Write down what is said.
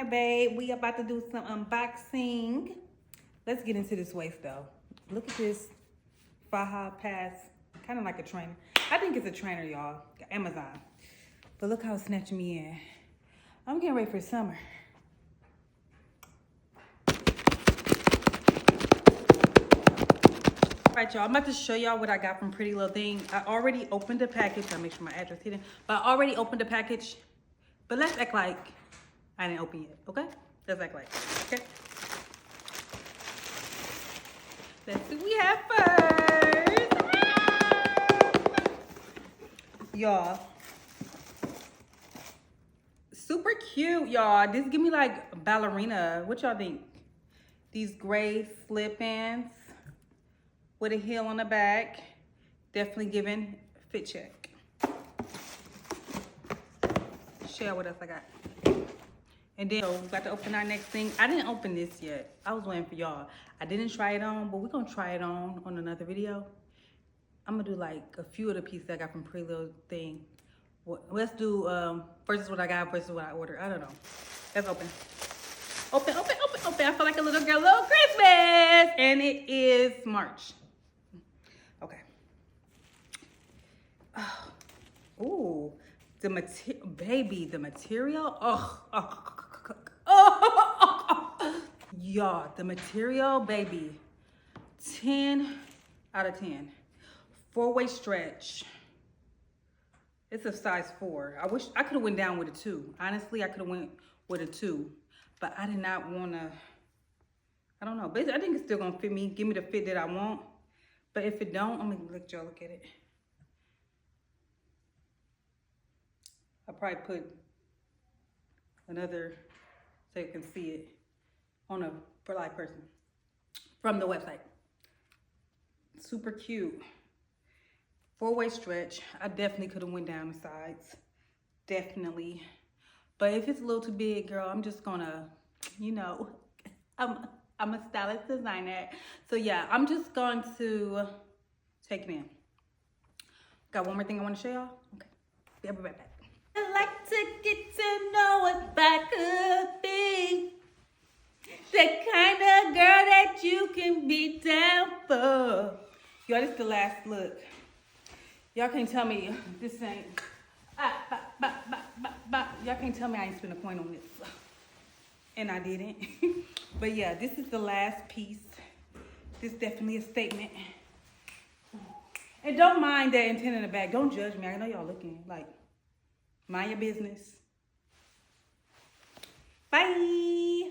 Babe, we about to do some unboxing. Let's get into this waist though. Look at this Faja Pass, kind of like a trainer. I think it's a trainer, y'all. Amazon. But look how it's snatching me in. I'm getting ready for summer. All right, y'all, I'm about to show y'all what I got from Pretty Little Thing. I already opened the package. I'll make sure my address hidden. But I already opened the package. But let's act like I didn't open it, okay? Let's act like, okay? Let's see what we have first. Y'all. Super cute, y'all. This give me like ballerina. What y'all think? These gray slip-ins with a heel on the back. Definitely giving fit check. Share what else I got. And then we got to open our next thing. I didn't open this yet. I was waiting for y'all. I didn't try it on, but we're gonna try it on another video. I'm gonna do like a few of the pieces I got from Pretty Little Thing. Let's do versus what I got versus what I ordered. I don't know. Let's open. Open, open, open, open. I feel like a little girl, little Christmas. And it is March. Okay. Oh. Ooh. The material, baby, the material. Oh. Y'all, the material, baby. 10 out of 10. 4-way stretch. It's a size 4. I wish I could have went down with a 2. Honestly, I could have went with a 2, but I did not want to. I don't know. Basically, I think it's still gonna fit me. Give me the fit that I want. But if it don't, I'm gonna let y'all look at it. I'll probably put another so you can see it on a for life person from the website. Super cute. 4-way stretch. I definitely could have went down the sides. Definitely. But if it's a little too big, girl, I'm just gonna, you know, I'm a stylist designer. So yeah, I'm just going to take it in. Got one more thing I want to show y'all. Okay. I'll be right back. I like to get to know what I could be. The kind of girl that you can be down for. Y'all, this is the last look. Y'all can't tell me this ain't. Y'all can't tell me I ain't spent a coin on this. And I didn't. But yeah, this is the last piece. This is definitely a statement. And don't mind that intent in the back. Don't judge me. I know y'all looking. Like, mind your business. Bye.